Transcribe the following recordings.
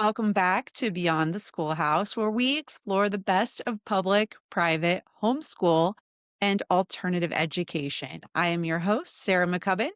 Welcome back to Beyond the Schoolhouse, where we explore the best of public, private, homeschool, and alternative education. I am your host, Sarah McCubbin.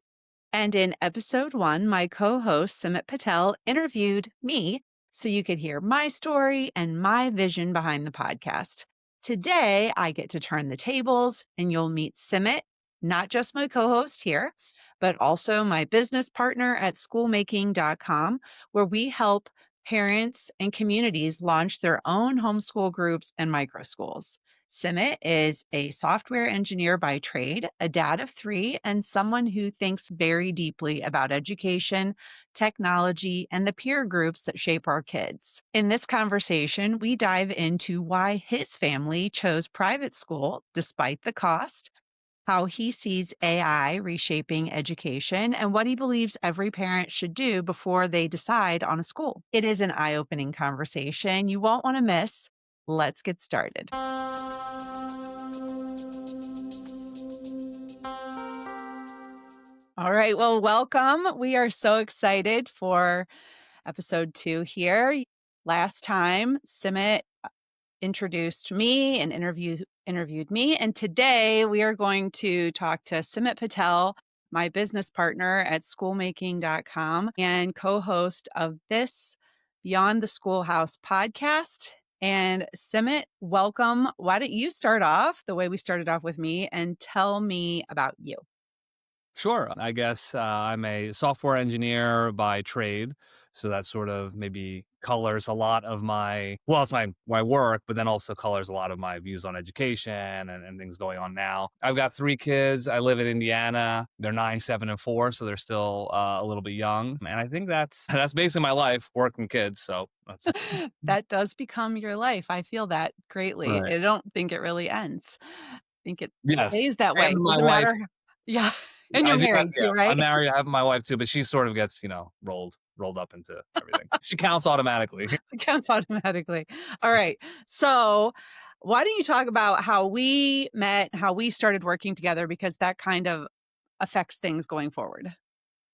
And in episode one, my co host, Simit Patel, interviewed me so you could hear my story and my vision behind the podcast. Today, I get to turn the tables and you'll meet Simit, not just my co host here, but also my business partner at schoolmaking.com, where we help parents and communities launch their own homeschool groups and micro schools. Simit is a software engineer by trade, a dad of three, and someone who thinks very deeply about education, technology, and the peer groups that shape our kids. In this conversation, we dive into why his family chose private school despite the cost, how he sees AI reshaping education, and what he believes every parent should do before they decide on a school. It is an eye-opening conversation you won't want to miss. Let's get started. All right. Well, welcome. We are so excited for episode 2 here. Last time, Simit introduced me and interviewed me. And today we are going to talk to Simit Patel, my business partner at schoolmaking.com and co-host of this Beyond the Schoolhouse podcast. And Simit, welcome. Why don't you start off the way we started off with me and tell me about you? Sure. I guess I'm a software engineer by trade. So that sort of maybe colors a lot of it's my work, but then also colors a lot of my views on education and things going on now. I've got 3 kids. I live in Indiana. They're 9, 7, and 4. So they're still a little bit young. And I think that's basically my life, working kids. So that's That does become your life. I feel that greatly. right. I don't think it really ends. I think it Yes. stays that way. And my Doesn't wife, matter. Yeah. And I you're do have, married too, yeah, I'm right? married. I have my wife too, but she sort of gets, rolled up into everything. She counts automatically. It counts automatically. All right. So why don't you talk about how we met, how we started working together, because that kind of affects things going forward.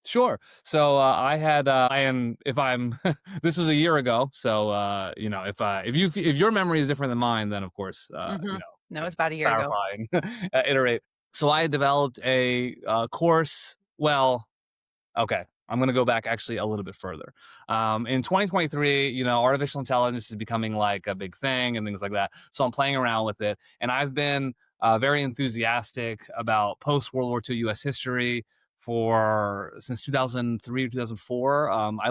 Sure. So if I'm, this was a year ago. So, if your memory is different than mine, then of course, hmm No, it's can about a year ago. clarify and iterate. So I had developed a course. Well, okay. I'm going to go back actually a little bit further. In 2023, artificial intelligence is becoming like a big thing and things like that. So I'm playing around with it. And I've been very enthusiastic about post-World War II U.S. history since 2003 or 2004. I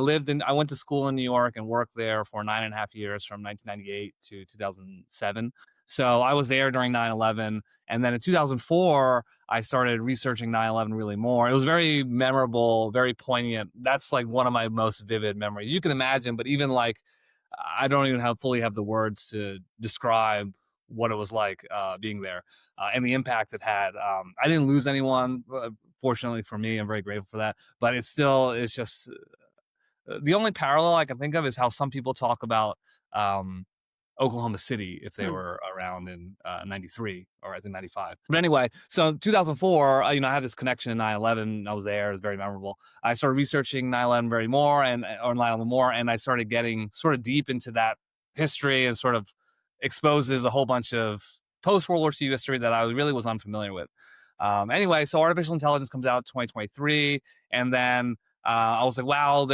went to school in New York and worked there for 9.5 years from 1998 to 2007. So I was there during 9/11. And then in 2004, I started researching 9/11 really more. It was very memorable, very poignant. That's like one of my most vivid memories. You can imagine, but even like, I don't even fully have the words to describe what it was like being there and the impact it had. I didn't lose anyone, fortunately for me. I'm very grateful for that. But it's just the only parallel I can think of is how some people talk about Oklahoma City if they Hmm. were around in 93 or I think 95. But anyway, so in 2004, I had this connection to 9/11. I was there. It was very memorable. I started researching 9/11 or 9/11 more, and I started getting sort of deep into that history and sort of exposes a whole bunch of post-World War II history that I really was unfamiliar with. Anyway, so artificial intelligence comes out in 2023, and then I was like, wow,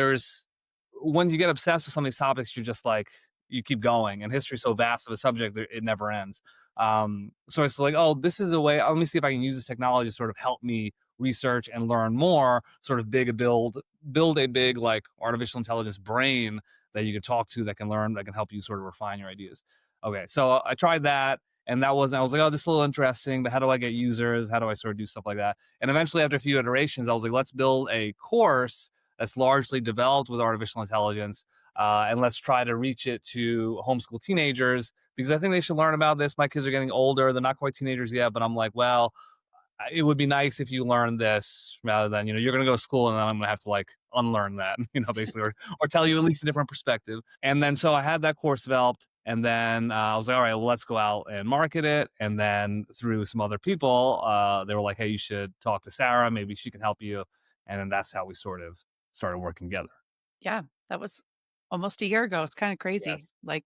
when you get obsessed with some of these topics, you're just like, you keep going, and history is so vast of a subject that it never ends. So it's like, oh, this is a way. Let me see if I can use this technology to sort of help me research and learn more. Sort of build a big like artificial intelligence brain that you can talk to, that can learn, that can help you sort of refine your ideas. Okay, so I tried that, and I was like, oh, this is a little interesting, but how do I get users? How do I sort of do stuff like that? And eventually, after a few iterations, I was like, let's build a course that's largely developed with artificial intelligence. And let's try to reach it to homeschool teenagers, because I think they should learn about this. My kids are getting older. They're not quite teenagers yet, but I'm like, well, it would be nice if you learned this rather than, you're going to go to school and then I'm going to have to like unlearn that, basically, or tell you at least a different perspective. And then so I had that course developed, and then I was like, all right, well, let's go out and market it. And then through some other people, they were like, hey, you should talk to Sarah. Maybe she can help you. And then that's how we sort of started working together. Yeah, that was almost a year ago. It's kind of crazy. Yes. Like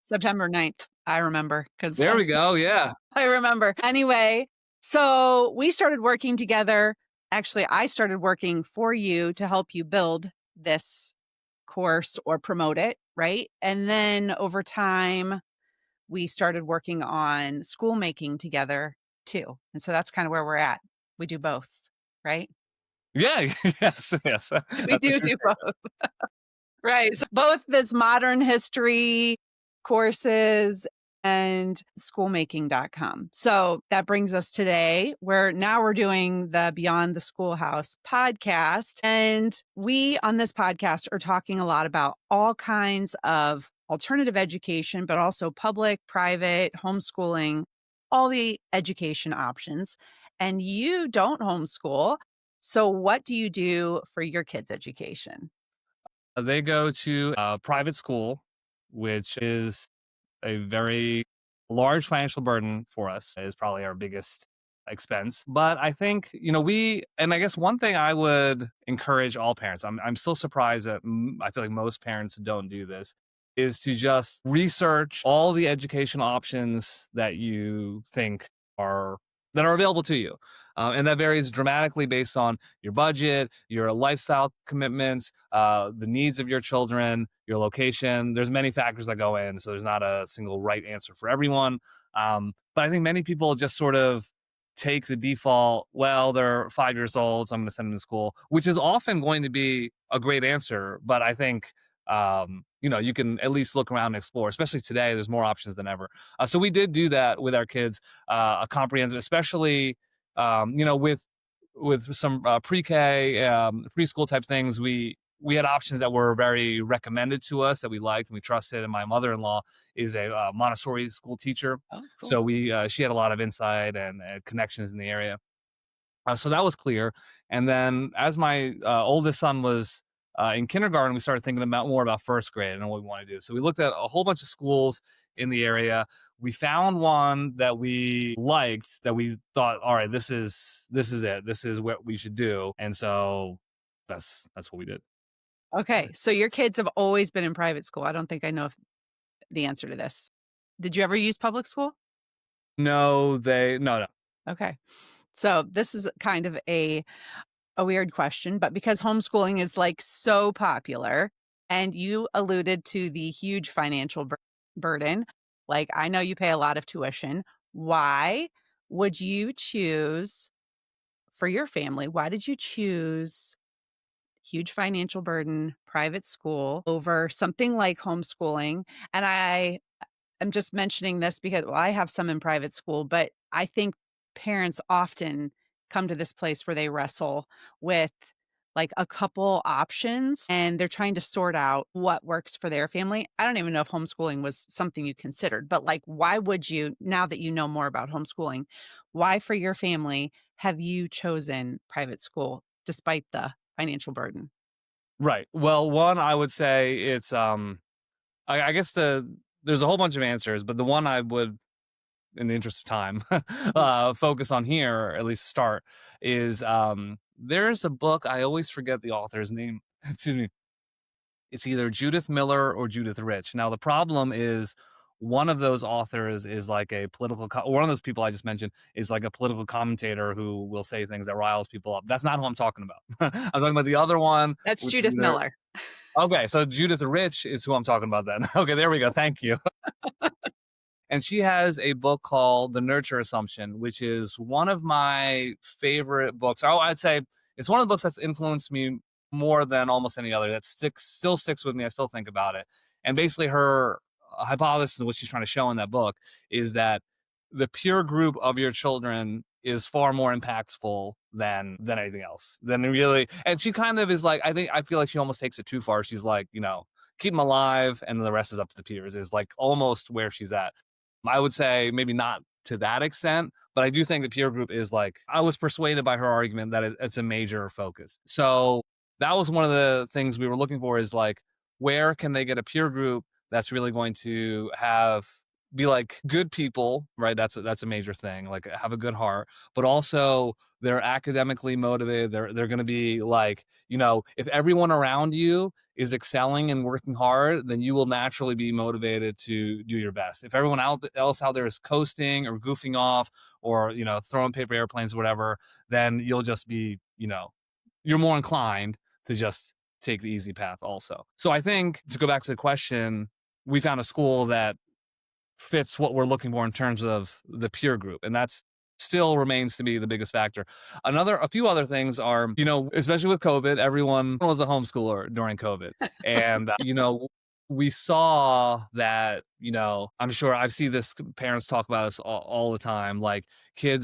September 9th, I remember because There we go. Yeah. I remember. Anyway, so we started working together. Actually, I started working for you to help you build this course or promote it, right? And then over time, we started working on school making together too. And so that's kind of where we're at. We do both, right? Yeah. Yes. Yes. We That's a do true do statement. both. Right. So both this modern history courses and schoolmaking.com. So that brings us today where now we're doing the Beyond the Schoolhouse podcast. And we on this podcast are talking a lot about all kinds of alternative education, but also public, private, homeschooling, all the education options. And you don't homeschool. So what do you do for your kids' education? They go to a private school, which is a very large financial burden for us. Is probably our biggest expense. But I think, and I guess one thing I would encourage all parents, I'm still surprised that I feel like most parents don't do this, is to just research all the educational options that you think are that are available to you. And that varies dramatically based on your budget, your lifestyle commitments, the needs of your children, your location. There's many factors that go in, so there's not a single right answer for everyone. But I think many people just sort of take the default, well, they're 5 years old, so I'm going to send them to school, which is often going to be a great answer. But I think, you can at least look around and explore, especially today, there's more options than ever. So we did do that with our kids, a comprehensive, especially, with some pre-K, preschool type things. We had options that were very recommended to us that we liked and we trusted. And my mother-in-law is a Montessori school teacher, Oh, cool. so she had a lot of insight and connections in the area. So that was clear. And then as my oldest son was in kindergarten, we started thinking about more about first grade and what we want to do. So we looked at a whole bunch of schools in the area. We found one that we liked, that we thought, all right, this is it. This is what we should do. And so that's what we did. Okay. So your kids have always been in private school. I don't think I know if the answer to this. Did you ever use public school? No, no. Okay. So this is kind of a weird question, but because homeschooling is like so popular and you alluded to the huge financial burden, like I know you pay a lot of tuition. Why would you choose for your family? Why did you choose huge financial burden, private school over something like homeschooling? And I'm just mentioning this because, well, I have some in private school, but I think parents often come to this place where they wrestle with like a couple options and they're trying to sort out what works for their family. I don't even know if homeschooling was something you considered, but like, why would you, now that you know more about homeschooling, why for your family have you chosen private school despite the financial burden? Right. Well, one, I would say it's I guess there's a whole bunch of answers, but the one I would, in the interest of time, focus on here, or at least start, is there's a book, I always forget the author's name. Excuse me. It's either Judith Miller or Judith Rich. Now the problem is one of those authors is like a one of those people I just mentioned is like a political commentator who will say things that riles people up. That's not who I'm talking about. I'm talking about the other one, That's which is Judith either Miller. okay. So Judith Rich is who I'm talking about then. Okay, there we go. Thank you. And she has a book called The Nurture Assumption, which is one of my favorite books. Oh, I'd say it's one of the books that's influenced me more than almost any other. That still sticks with me. I still think about it. And basically, her hypothesis, what she's trying to show in that book, is that the peer group of your children is far more impactful than anything else. Than really, and she kind of is like, I feel like she almost takes it too far. She's like, keep them alive, and the rest is up to the peers. Is like almost where she's at. I would say maybe not to that extent, but I do think the peer group is like, I was persuaded by her argument that it's a major focus. So that was one of the things we were looking for, is like, where can they get a peer group that's really going to have be like good people, right? That's a major thing. Like have a good heart, but also they're academically motivated. They're going to be like, if everyone around you is excelling and working hard, then you will naturally be motivated to do your best. If everyone else out there is coasting or goofing off or, throwing paper airplanes or whatever, then you'll just be, you're more inclined to just take the easy path also. So I think to go back to the question, we found a school that fits what we're looking for in terms of the peer group. And that's still remains to be the biggest factor. A few other things are, especially with COVID, everyone was a homeschooler during COVID. And, we saw that, I'm sure I've seen this, parents talk about this all the time. Like they're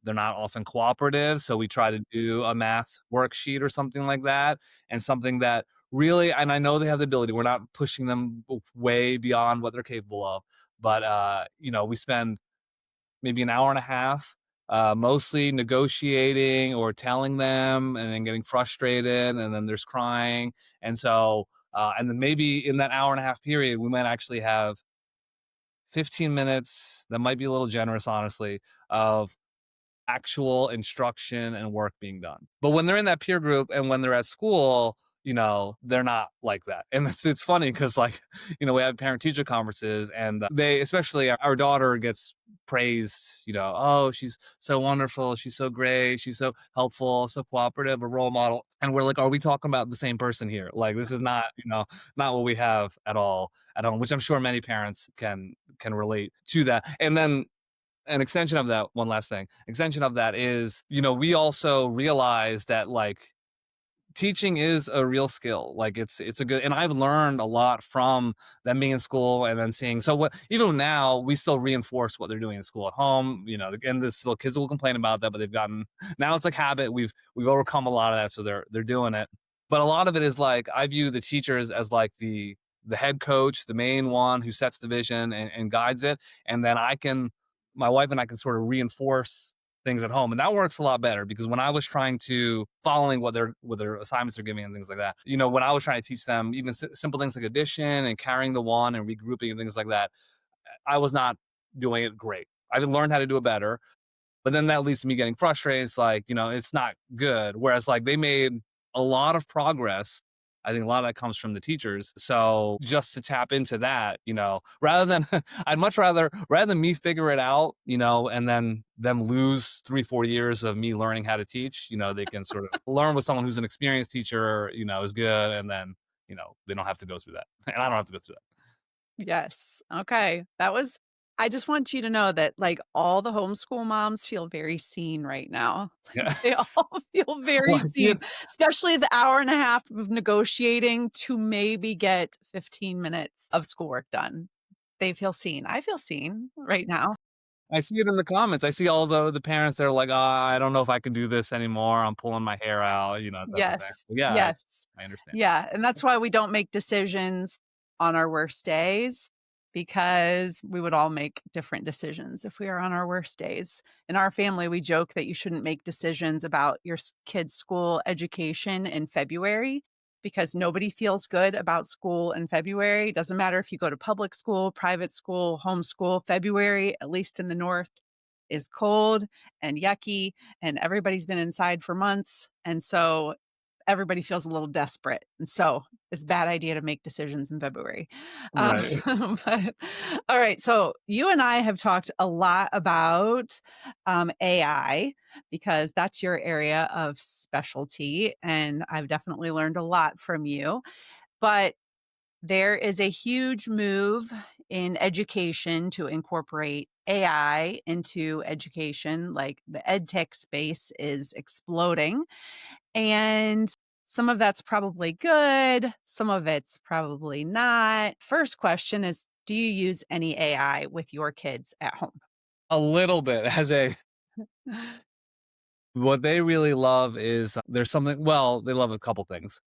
not often cooperative. So we try to do a math worksheet or something like that. And something that really, and I know they have the ability, we're not pushing them way beyond what they're capable of. But, we spend maybe an hour and a half, mostly negotiating or telling them and then getting frustrated. And then there's crying. And so, and then maybe in that hour and a half period, we might actually have 15 minutes, that might be a little generous, honestly, of actual instruction and work being done. But when they're in that peer group and when they're at school, they're not like that. And it's funny because like, we have parent teacher conferences and they, especially our daughter gets praised, oh, she's so wonderful. She's so great. She's so helpful, so cooperative, a role model. And we're like, are we talking about the same person here? Like, this is not, not what we have at all at home, which I'm sure many parents can relate to that. And then an extension of that, one last thing, extension of that is, we also realize that like teaching is a real skill. Like it's a good, and I've learned a lot from them being in school and then seeing, so what, even now we still reinforce what they're doing in school at home, and the still kids will complain about that, but they've gotten, now it's like habit. We've overcome a lot of that. So they're doing it. But a lot of it is like, I view the teachers as like the head coach, the main one who sets the vision and guides it. And then my wife and I can sort of reinforce things at home. And that works a lot better because when I was trying to following what their assignments are giving and things like that, when I was trying to teach them even simple things like addition and carrying the one and regrouping and things like that, I was not doing it great. I learned how to do it better. But then that leads to me getting frustrated. It's like, it's not good. Whereas like they made a lot of progress. I think a lot of that comes from the teachers. So just to tap into that, rather than, I'd much rather than me figure it out, and then them lose 3-4 years of me learning how to teach, they can sort of learn with someone who's an experienced teacher, is good. And then, they don't have to go through that. And I don't have to go through that. Yes. Okay. I just want you to know that like all the homeschool moms feel very seen right now. Like Yeah. they all feel very Well, I see seen, it. especially the hour and a half of negotiating to maybe get 15 minutes of schoolwork done. They feel seen. I feel seen right now. I see it in the comments. I see all the parents that are like, I don't know if I can do this anymore. I'm pulling my hair out, type of thing. Yes. So yeah, Yes. I understand. Yeah. And that's why we don't make decisions on our worst days because we would all make different decisions if we are on our worst days. In our family, we joke that you shouldn't make decisions about your kid's school education in February because nobody feels good about school in February. Doesn't matter if you go to public school, private school, homeschool. February, at least in the North, is cold and yucky, and everybody's been inside for months. And so everybody feels a little desperate. And so it's a bad idea to make decisions in February. Right. But all right. So you and I have talked a lot about AI because that's your area of specialty. And I've definitely learned a lot from you. But there is a huge move in education to incorporate AI into education. Like the ed tech space is exploding. And some of that's probably good. Some of it's probably not. First question is, do you use any AI with your kids at home? A little bit what they really love is there's something, well, they love a couple things.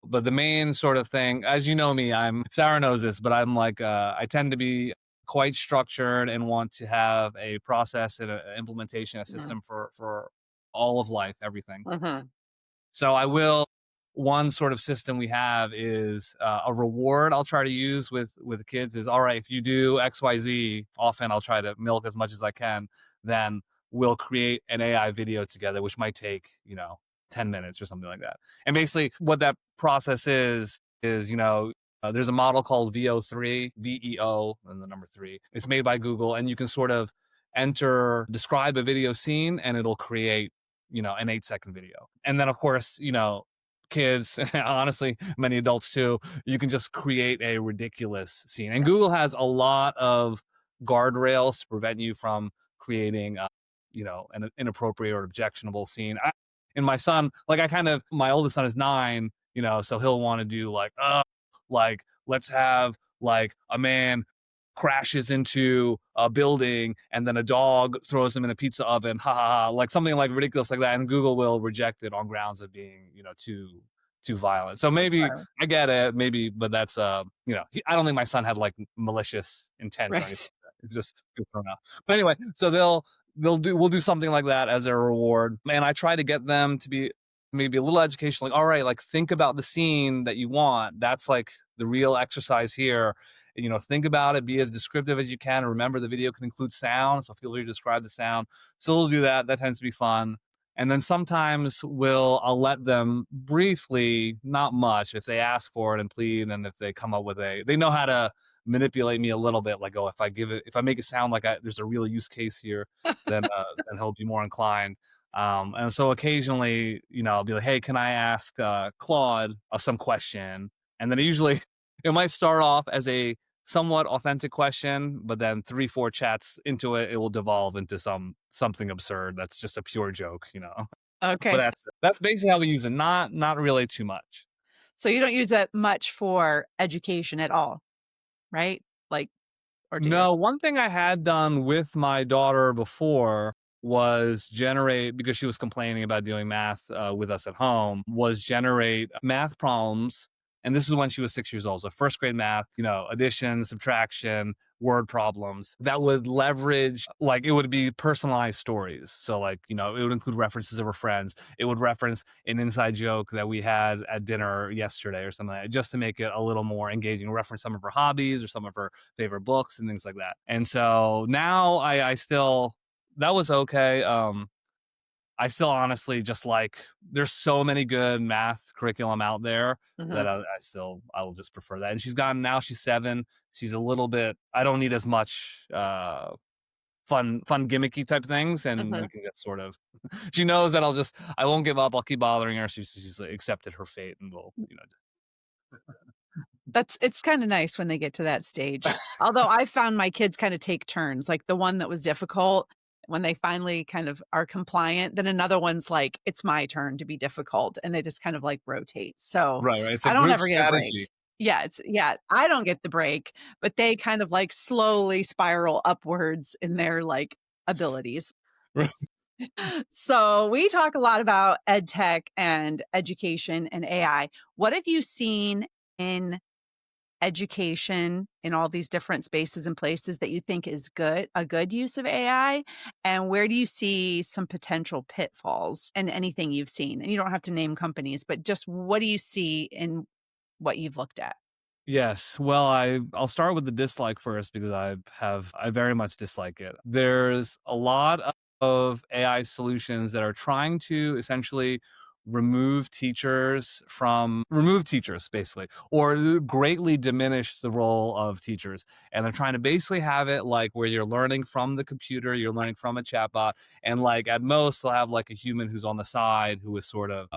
But the main sort of thing, as you know me, Sarah knows this, but I'm like, I tend to be quite structured and want to have a process and an implementation, a Mhm. system for all of life, everything. Mhm. So I will one sort of system we have is a reward I'll try to use with the kids is, all right, if you do XYZ, often I'll try to milk as much as I can, then we'll create an AI video together, which might take, 10 minutes or something like that. And basically what that process is, there's a model called VO3, VEO, and the number three. It's made by Google, and you can sort of describe a video scene, and it'll create, an 8-second video. And then, of course, kids, and honestly, many adults too, you can just create a ridiculous scene. And Google has a lot of guardrails to prevent you from creating, an inappropriate or objectionable scene. And my son, my oldest son is 9, so he'll want to do let's have like a man crashes into a building and then a dog throws him in a pizza oven, ha ha ha, like something like ridiculous like that, and Google will reject it on grounds of being, too violent. So maybe Sure. I get it, maybe, but that's I don't think my son had like malicious intent or anything Right. like that. It's just thrown out. But anyway, so we'll do something like that as a reward, and I try to get them to be maybe a little educational, like, all right, like think about the scene that you want. That's like the real exercise here. Think about it, be as descriptive as you can. And remember, the video can include sound, so feel free to describe the sound. So we'll do that. That tends to be fun. And then sometimes I'll let them briefly, not much, if they ask for it and plead, and if they come up with they know how to manipulate me a little bit. Like, oh, if I make it sound like there's a real use case here, then he'll be more inclined. And so occasionally, I'll be like, hey, can I ask Claude some question? And then usually it might start off as a somewhat authentic question, but then 3-4 chats into it, it will devolve into something absurd that's just a pure joke. Okay. But that's basically how we use it. Not really too much. So you don't use it much for education at all, right? Like, or do you? No, one thing I had done with my daughter before was generate, because she was complaining about doing math with us at home, was generate math problems. And this was when she was 6 years old. So first grade math, addition, subtraction, word problems that would leverage, like it would be personalized stories. So like, it would include references of her friends. It would reference an inside joke that we had at dinner yesterday or something like that, just to make it a little more engaging, reference some of her hobbies or some of her favorite books and things like that. And so now I still, that was okay. I still honestly just like, there's so many good math curriculum out there that Mhm. I will just prefer that. And she's 7. She's a little bit, I don't need as much fun gimmicky type things, and Mhm. we can get sort of, she knows that I won't give up. I'll keep bothering her. She's accepted her fate, and It's kinda nice when they get to that stage. Although I found my kids kinda take turns, like the one that was difficult, when they finally kind of are compliant, then another one's like, "It's my turn to be difficult," and they just kind of, like, rotate. So, right. It's a I don't group ever get a break. strategy. Yeah, I don't get the break, but they kind of, like, slowly spiral upwards in their, like, abilities. So, we talk a lot about ed tech and education and AI. What have you seen in education in all these different spaces and places that you think is a good use of AI? And where do you see some potential pitfalls in anything you've seen? And you don't have to name companies, but just what do you see in what you've looked at? Yes. Well, I'll start with the dislike first, because I very much dislike it. There's a lot of AI solutions that are trying to essentially remove teachers basically, or greatly diminish the role of teachers. And they're trying to basically have it like where you're learning from the computer, you're learning from a chatbot, and like at most they'll have like a human who's on the side who is sort of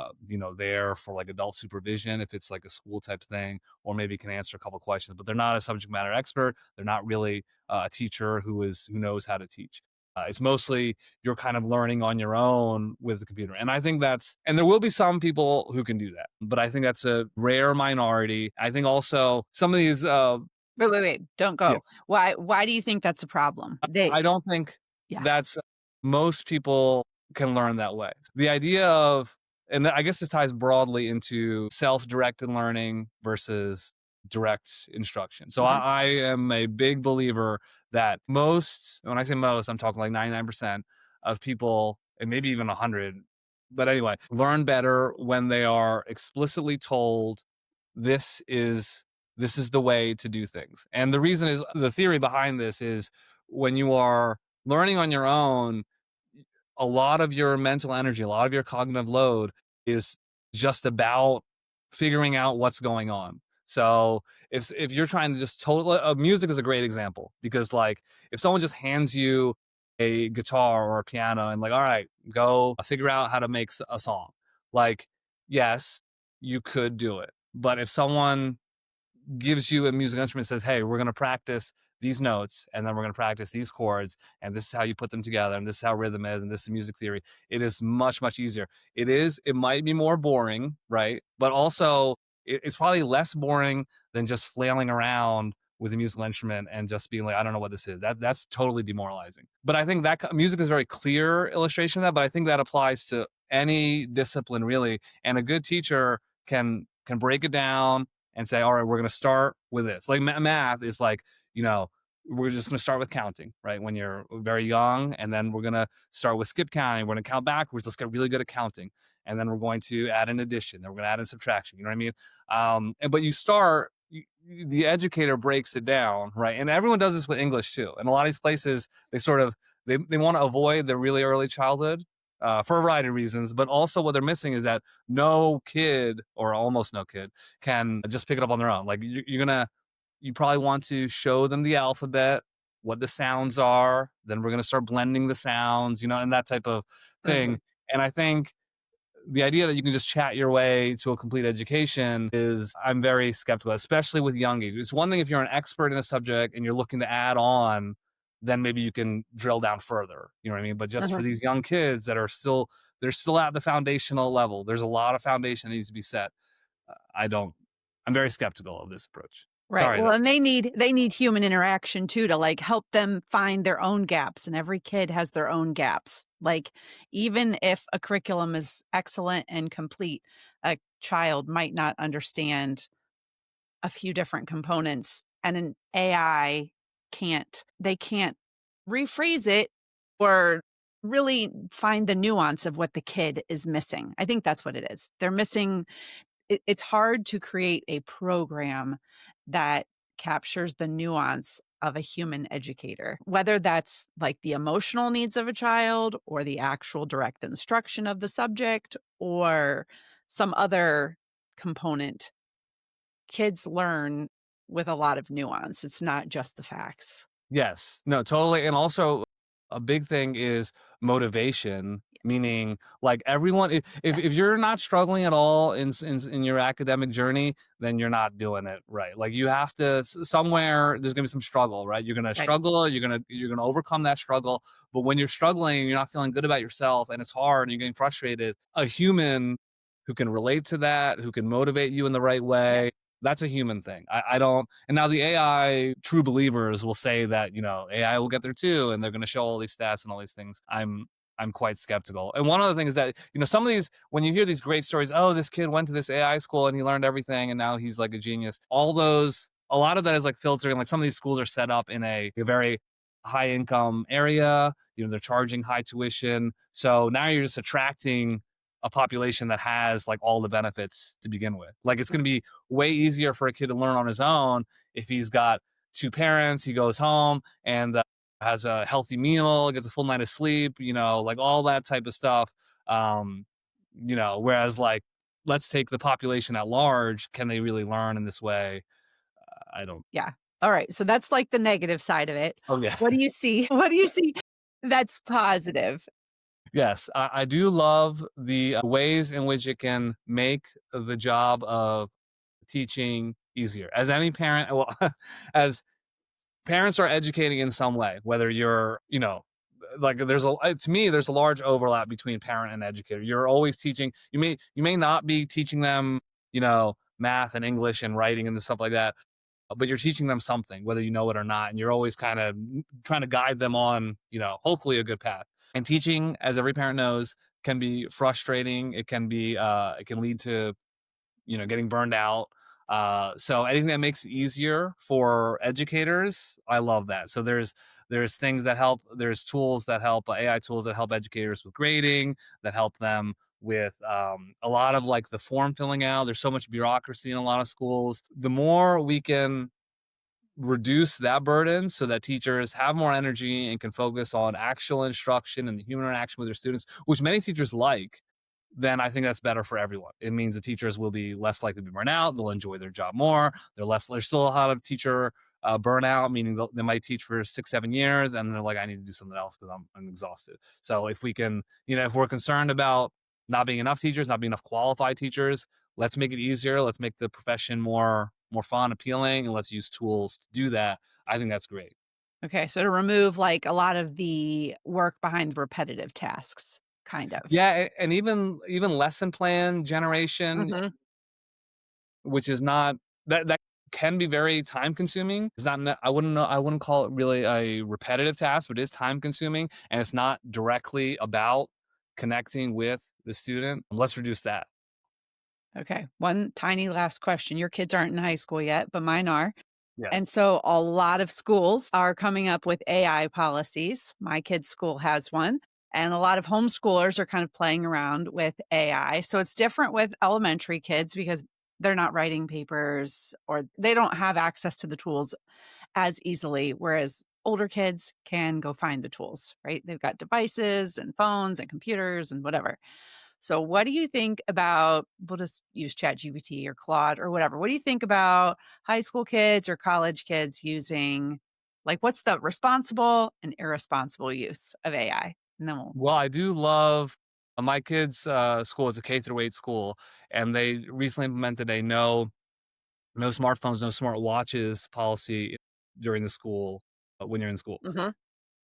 there for like adult supervision if it's like a school type thing, or maybe can answer a couple questions, but they're not a subject matter expert. They're not really a teacher who knows how to teach. It's mostly you're kind of learning on your own with the computer. And I think and there will be some people who can do that, but I think that's a rare minority. I think also some of these, Wait, don't go. yes, Why do you think that's a problem? I don't think Yeah. that's most people can learn that way. The idea of, and I guess this ties broadly into self-directed learning versus direct instruction. So Mhm. I am a big believer that when I say most, I'm talking like 99% of people, and maybe even 100, But anyway, learn better when they are explicitly told this is this is the way to do things. And the reason is, the theory behind this is, when you are learning on your own, a lot of your mental energy, a lot of your cognitive load is just about figuring out what's going on. So if you're trying to just music is a great example, because like, if someone just hands you a guitar or a piano and like, all right, go figure out how to make a song, like, yes, you could do it. But if someone gives you a musical instrument, says, hey, we're going to practice these notes, and then we're going to practice these chords, and this is how you put them together, and this is how rhythm is, and this is music theory, it is much, much easier. It might be more boring, right? But also, it's probably less boring than just flailing around with a musical instrument and just being like, I don't know what this is. That's totally demoralizing. But I think that music is a very clear illustration of that. But I think that applies to any discipline, really. And a good teacher can break it down and say, all right, we're going to start with this. Like math is like, you know, we're just going to start with counting, right? When you're very young, and then we're going to start with skip counting. We're going to count backwards. Let's get really good at counting. And then we're going to add in addition. Then we're going to add in subtraction. You know what I mean? But the educator breaks it down, right? And everyone does this with English too. And a lot of these places, they want to avoid the really early childhood for a variety of reasons. But also what they're missing is that no kid, or almost no kid, can just pick it up on their own. Like, you probably want to show them the alphabet, what the sounds are. Then we're going to start blending the sounds, and that type of Mhm. thing. And I think the idea that you can just chat your way to a complete education I'm very skeptical, especially with young age. It's one thing if you're an expert in a subject and you're looking to add on, then maybe you can drill down further. You know what I mean? But just for Mhm. these young kids that they're still at the foundational level. There's a lot of foundation that needs to be set. I'm very skeptical of this approach. Right. Sorry. Well, and they need human interaction too to like help them find their own gaps, and every kid has their own gaps. Like, even if a curriculum is excellent and complete, a child might not understand a few different components, and an AI can't rephrase it or really find the nuance of what the kid is missing. I think that's what it is. They're missing it's hard to create a program that captures the nuance of a human educator, whether that's like the emotional needs of a child or the actual direct instruction of the subject or some other component. Kids learn with a lot of nuance. It's not just the facts. Yes. No, totally. And also, a big thing is motivation, meaning like everyone, Yeah. if you're not struggling at all in your academic journey, then you're not doing it right. Like, you have to, somewhere there's going to be some struggle, right? You're going to Right. struggle, you're going to overcome that struggle. But when you're struggling, you're not feeling good about yourself and it's hard and you're getting frustrated, a human who can relate to that, who can motivate you in the right Yeah. way, that's a human thing. I don't. And now the AI true believers will say that, AI will get there too, and they're going to show all these stats and all these things. I'm quite skeptical. And one other thing is that, some of these, when you hear these great stories, oh, this kid went to this AI school and he learned everything and now he's like a genius. A lot of that is like filtering. Like, some of these schools are set up in a very high income area. They're charging high tuition, so now you're just attracting a population that has like all the benefits to begin with. Like, it's going to be way easier for a kid to learn on his own if he's got two parents, he goes home and has a healthy meal, gets a full night of sleep, like all that type of stuff. Whereas, like, let's take the population at large. Can they really learn in this way? I don't. Yeah. All right. So that's like the negative side of it. Oh, yeah. What do you see? What do you see that's positive? Yes, I do love the ways in which it can make the job of teaching easier. As any parent, well, as parents are educating in some way, whether you're, like, to me, there's a large overlap between parent and educator. You're always teaching. You may not be teaching them, math and English and writing and stuff like that, but you're teaching them something, whether you know it or not. And you're always kind of trying to guide them on, hopefully a good path. And teaching, as every parent knows, can be frustrating. It can lead to, getting burned out. So anything that makes it easier for educators, I love that. So there's things that help. There's tools that help, AI tools that help educators with grading, that help them with a lot of like the form filling out. There's so much bureaucracy in a lot of schools. The more we can reduce that burden so that teachers have more energy and can focus on actual instruction and the human interaction with their students, which many teachers like, then I think that's better for everyone. It means the teachers will be less likely to be burned out. They'll enjoy their job more. There's still a lot of teacher burnout, meaning they might teach for 6, 7 years and they're like, I need to do something else because I'm exhausted. So if we can, if we're concerned about not being enough teachers, not being enough qualified teachers, let's make it easier. Let's make the profession more fun, appealing, and let's use tools to do that. I think that's great. Okay, so to remove like a lot of the work behind the repetitive tasks, kind of. Yeah, and even lesson plan generation, Mhm. which is not that can be very time consuming. It's not I wouldn't call it really a repetitive task, but it is time consuming and it's not directly about connecting with the student. Let's reduce that. Okay, one tiny last question. Your kids aren't in high school yet, but mine are. And Yes. so a lot of schools are coming up with AI policies. My kid's school has one. And a lot of homeschoolers are kind of playing around with AI. So it's different with elementary kids because they're not writing papers or they don't have access to the tools as easily, whereas older kids can go find the tools, right? They've got devices and phones and computers and whatever. So what do you think about, we'll just use ChatGPT or Claude or whatever. What do you think about high school kids or college kids using, like, what's the responsible and irresponsible use of AI? And then we'll, Well, I do love my kids' school is a K-8 school, and they recently implemented a no smartphones, no smart watches policy during the school when you're in school. Mhm.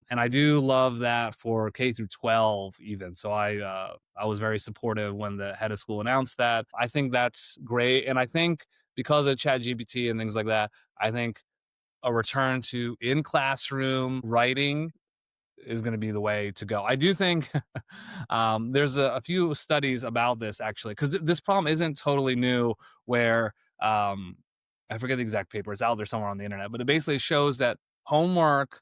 And I do love that for K-12 even. So I was very supportive when the head of school announced that. I think that's great. And I think because of ChatGPT and things like that, I think a return to in classroom writing is going to be the way to go. I do think there's a few studies about this actually, because this problem isn't totally new. Where I forget the exact paper; it's out there somewhere on the internet, but it basically shows that homework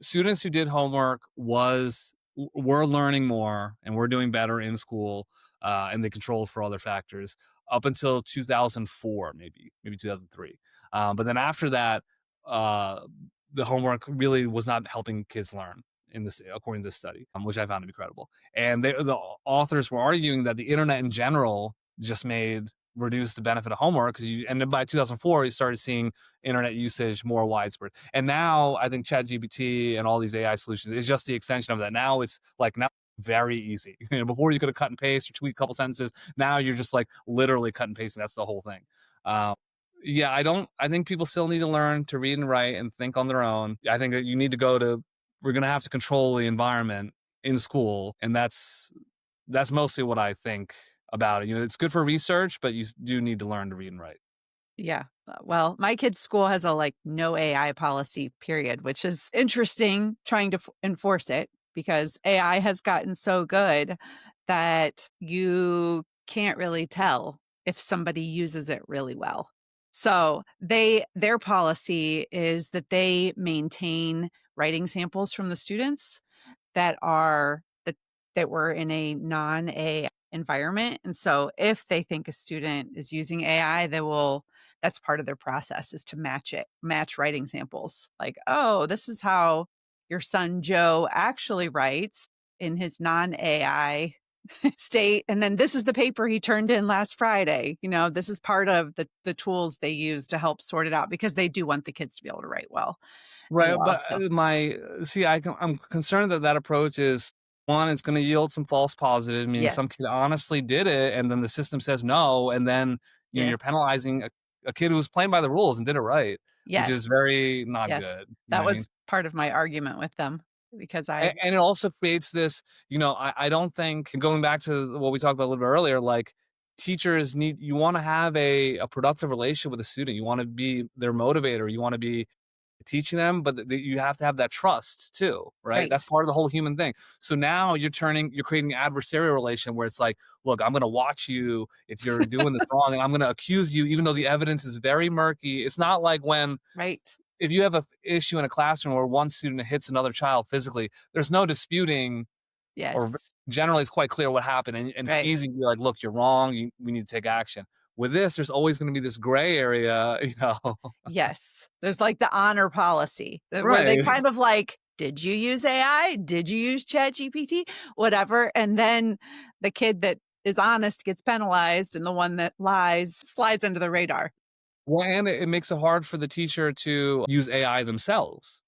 students who did homework were learning more and were doing better in school, and they controlled for other factors up until 2004, maybe 2003. But then after that, uh, the homework really was not helping kids learn in this, according to this study, which I found to be credible. And the authors were arguing that the internet in general just made reduce the benefit of homework and then by 2004 you started seeing internet usage more widespread. And now I think ChatGPT and all these AI solutions is just the extension of that. Now it's like now very easy. Before you could have cut and paste or tweak a couple sentences. Now you're just like literally cut and paste, and that's the whole thing. Um, yeah, I think people still need to learn to read and write and think on their own. I think that we're going to have to control the environment in school. And that's mostly what I think about it. It's good for research, but you do need to learn to read and write. yeah. Well, my kid's school has a like no AI policy period, which is interesting trying to enforce it because AI has gotten so good that you can't really tell if somebody uses it really well. So their policy is that they maintain writing samples from the students that are that were in a non-AI environment. And so if they think a student is using AI, that's part of their process is to match writing samples. Like, oh, this is how your son Joe actually writes in his non-AI state. And then this is the paper he turned in last Friday. This is part of the tools they use to help sort it out because they do want the kids to be able to write well as Right, well. but So I'm concerned that approach is one. It's going to yield some false positives, meaning yes. some kid honestly did it, and then the system says no, and then Yeah. you're penalizing a kid who was playing by the rules and did it right, which is Yes. very not Yes. good. You know That what I mean? was part of my argument with them because I And it also creates this. I don't think, going back to what we talked about a little bit earlier, like teachers you want to have a productive relationship with a student. You want to be their motivator. You want to be teaching them, but you have to have that trust too, right? right. That's part of the whole human thing. So now you're creating an adversarial relation where it's like, look, I'm going to watch you if you're doing this wrong, and I'm going to accuse you, even though the evidence is very murky. It's not like Right. if you have a issue in a classroom where one student hits another child physically, there's no disputing or Yes. generally it's quite clear what happened, and it's Right. easy to be like, look, you're wrong. We need to take action. With this, there's always going to be this gray area, Yes. There's like the honor policy where they right. kind of like, did you use AI? Did you use ChatGPT? Whatever. And then the kid that is honest gets penalized and the one that lies slides under the radar. Well, and it makes it hard for the teacher to use AI themselves.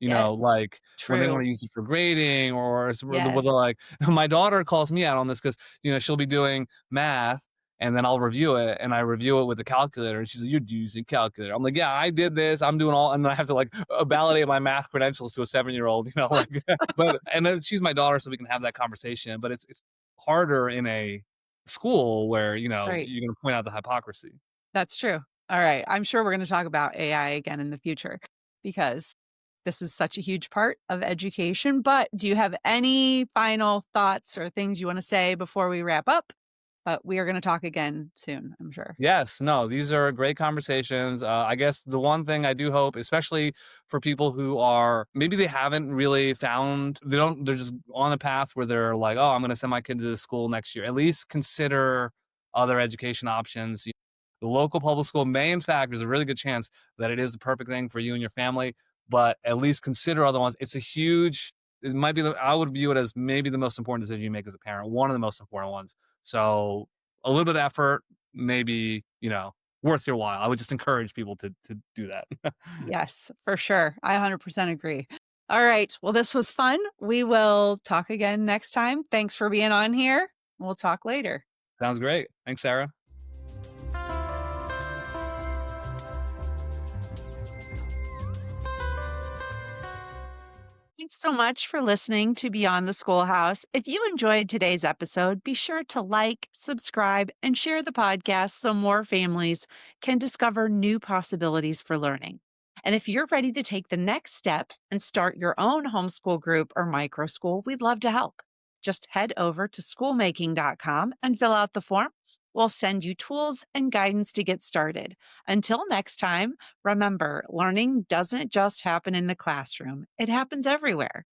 Yes. Like when they want True. to use it for grading or Yes. like my daughter calls me out on this because she'll be doing math and then I'll review it and I review it with the calculator and she's like, you're using calculator. I'm like, yeah, I did this. I'm doing all, and then I have to like validate my math credentials to a 7-year-old, like, but, and then she's my daughter, so we can have that conversation. But it's harder in a school where, Right. you're going to point out the hypocrisy. That's true. All right. I'm sure we're going to talk about AI again in the future because this is such a huge part of education. But do you have any final thoughts or things you want to say before we wrap up? But we are going to talk again soon, I'm sure. Yes, no, these are great conversations. I guess the one thing I do hope, especially for people who are maybe they haven't really found, they're just on a path where they're like, oh, I'm going to send my kid to this school next year. At least consider other education options. The local public school may, in fact, there's a really good chance that it is the perfect thing for you and your family, but at least consider other ones. It might be, I would view it as maybe the most important decision you make as a parent, one of the most important ones. So a little bit of effort, maybe, worth your while. I would just encourage people to do that. Yes, for sure. I 100% agree. All right. Well, this was fun. We will talk again next time. Thanks for being on here. We'll talk later. Sounds great. Thanks, Sarah. Thanks so much for listening to Beyond the Schoolhouse. If you enjoyed today's episode, be sure to like, subscribe, and share the podcast so more families can discover new possibilities for learning. And if you're ready to take the next step and start your own homeschool group or micro school, we'd love to help. Just head over to schoolmaking.com and fill out the form. We'll send you tools and guidance to get started. Until next time, remember, learning doesn't just happen in the classroom, it happens everywhere.